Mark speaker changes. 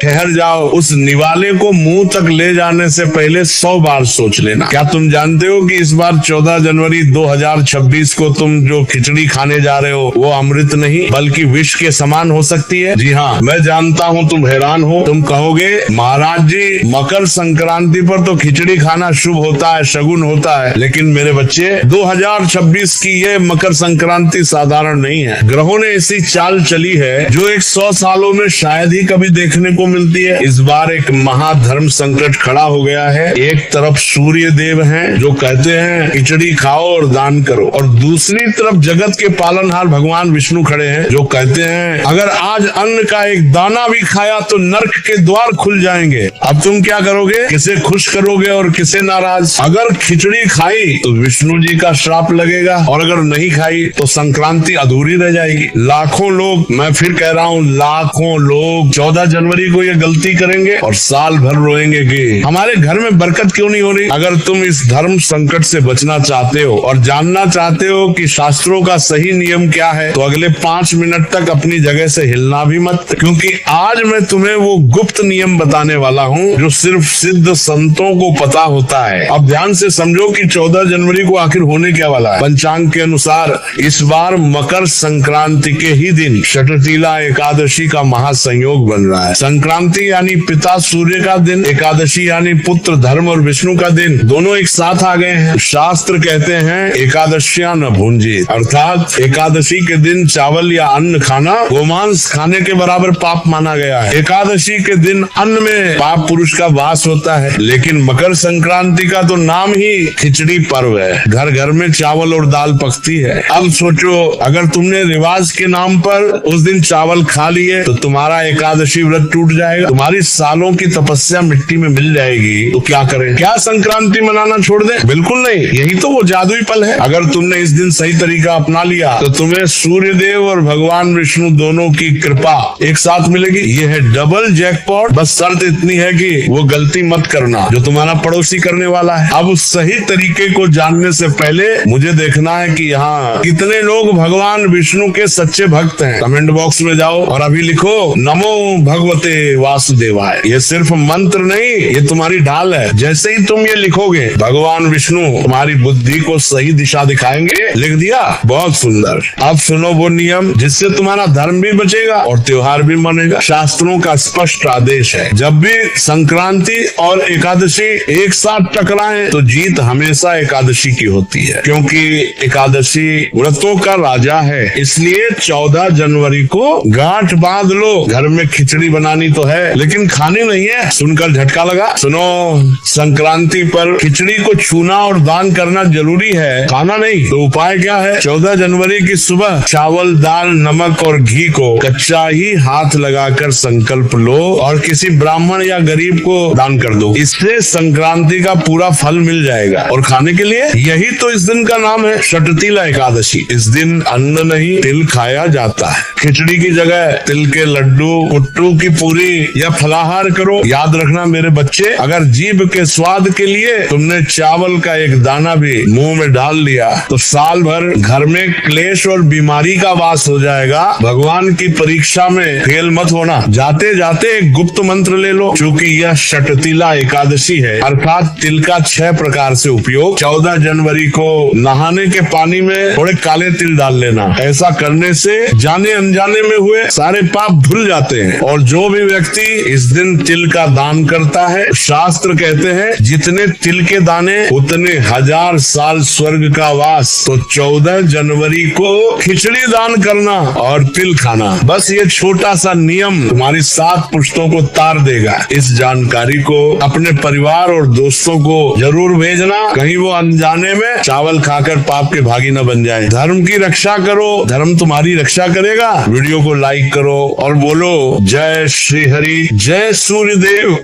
Speaker 1: ठहर जाओ, उस निवाले को मुंह तक ले जाने से पहले 100 बार सोच लेना। क्या तुम जानते हो कि इस बार 14 जनवरी 2026 को तुम जो खिचड़ी खाने जा रहे हो वो अमृत नहीं बल्कि विष के समान हो सकती है। जी हाँ, मैं जानता हूँ तुम हैरान हो। तुम कहोगे महाराज जी, मकर संक्रांति पर तो खिचड़ी खाना शुभ होता है, शगुन होता है, लेकिन मेरे बच्चे 2026 की ये मकर संक्रांति साधारण नहीं है। ग्रहों ने ऐसी चाल चली है जो 100 सालों में शायद ही कभी देखने को मिलती है। इस बार एक महाधर्म संकट खड़ा हो गया है। एक तरफ सूर्य देव हैं जो कहते हैं खिचड़ी खाओ और दान करो, और दूसरी तरफ जगत के पालनहार भगवान विष्णु खड़े हैं जो कहते हैं अगर आज अन्न का एक दाना भी खाया तो नर्क के द्वार खुल जाएंगे। अब तुम क्या करोगे? किसे खुश करोगे और किसे नाराज? अगर खिचड़ी खाई तो विष्णु जी का श्राप लगेगा, और अगर नहीं खाई तो संक्रांति अधूरी रह जाएगी। लाखों लोग, मैं फिर कह रहा हूँ लाखों लोग 14 जनवरी को ये गलती करेंगे और साल भर रोएंगे कि हमारे घर में बरकत क्यों नहीं हो रही। अगर तुम इस धर्म संकट से बचना चाहते हो और जानना चाहते हो कि शास्त्रों का सही नियम क्या है, तो अगले 5 मिनट तक अपनी जगह से हिलना भी मत, क्योंकि आज मैं तुम्हें वो गुप्त नियम बताने वाला हूँ जो सिर्फ सिद्ध संतों को पता होता है। अब ध्यान से समझो कि 14 जनवरी को आखिर होने क्या वाला है। पंचांग के अनुसार इस बार मकर संक्रांति के ही दिन षटतिला एकादशी का महासंयोग बन रहा है। संक्रांति यानी पिता सूर्य का दिन, एकादशी यानी पुत्र धर्म और विष्णु का दिन, दोनों एक साथ आ गए हैं। शास्त्र कहते हैं एकादशियां न भूंजित, अर्थात एकादशी के दिन चावल या अन्न खाना गोमांस खाने के बराबर पाप माना गया है। एकादशी के दिन अन्न में पाप पुरुष का वास होता है, लेकिन मकर संक्रांति का तो नाम ही खिचड़ी पर्व है। घर घर में चावल और दाल पकती है। अब सोचो, अगर तुमने रिवाज के नाम पर उस दिन चावल खा लिए तो तुम्हारा एकादशी व्रत टूट जाएगा, तुम्हारी सालों की तपस्या मिट्टी में मिल जाएगी। तो क्या करें? क्या संक्रांति मनाना छोड़ दें? बिल्कुल नहीं, यही तो वो जादुई पल है। अगर तुमने इस दिन सही तरीका अपना लिया तो तुम्हें सूर्य देव और भगवान विष्णु दोनों की कृपा एक साथ मिलेगी। ये है डबल जैकपॉट। बस शर्त इतनी है कि वो गलती मत करना जो तुम्हारा पड़ोसी करने वाला है। अब उस सही तरीके को जानने से पहले मुझे देखना है कि यहाँ कितने लोग भगवान विष्णु के सच्चे भक्त हैं। कमेंट बॉक्स में जाओ और अभी लिखो नमो भगवते वासुदेवाय। ये सिर्फ मंत्र नहीं, ये तुम्हारी ढाल है। जैसे ही तुम ये लिखोगे भगवान विष्णु तुम्हारी बुद्धि को सही दिशा दिखाएंगे। लिख दिया? बहुत सुंदर। अब सुनो वो नियम जिससे तुम्हारा धर्म भी बचेगा और त्योहार भी मनेगा। शास्त्रों का स्पष्ट आदेश है, जब भी संक्रांति और एकादशी एक साथ टकराएं तो जीत हमेशा एकादशी की होती है, क्योंकि एकादशी व्रतों का राजा है। इसलिए 14 जनवरी को गांठ बांध लो। घर में खिचड़ी बनानी तो है लेकिन खानी नहीं है। सुनकर झटका लगा? सुनो, संक्रांति पर खिचड़ी को छूना और दान करना जरूरी है, खाना नहीं। तो उपाय क्या है? 14 जनवरी की सुबह चावल, दाल, नमक और घी को कच्चा ही हाथ लगाकर संकल्प लो और किसी ब्राह्मण या गरीब को दान कर दो। इससे संक्रांति का पूरा फल मिल जाएगा। और खाने के लिए यही तो इस दिन का नाम है, षटतिला एकादशी। इस दिन अन्न नहीं तिल खाया जाता है। खिचड़ी की जगह तिल के लड्डू, कुट्टू की पूरी या फलाहार करो। याद रखना मेरे बच्चे, अगर जीभ के स्वाद के लिए तुमने चावल का एक दाना भी मुंह में डाल लिया तो साल भर घर में क्लेश और बीमारी का वास हो जाएगा। भगवान की परीक्षा में फेल मत होना। जाते जाते एक गुप्त मंत्र ले लो। चूंकि यह षटतिला एकादशी है, अर्थात तिल का 6 प्रकार से उपयोग। 14 जनवरी को नहाने के पानी में थोड़े काले तिल डाल लेना। ऐसा करने से जाने अनजाने में हुए सारे पाप धुल जाते हैं। और जो भी व्यक्ति इस दिन तिल का दान करता है, शास्त्र कहते हैं जितने तिल के दाने उतने 1000 साल स्वर्ग का वास। तो 14 जनवरी को खिचड़ी दान करना और तिल खाना, बस ये छोटा सा नियम तुम्हारी 7 पुश्तों को तार देगा। इस जानकारी को अपने परिवार और दोस्तों को जरूर भेजना, कहीं वो अनजाने में चावल खाकर पाप के भागी न बन जाए। धर्म की रक्षा करो, धर्म तुम्हारी रक्षा करेगा। वीडियो को लाइक करो और बोलो जय श्री हरि, जय सूर्य देव।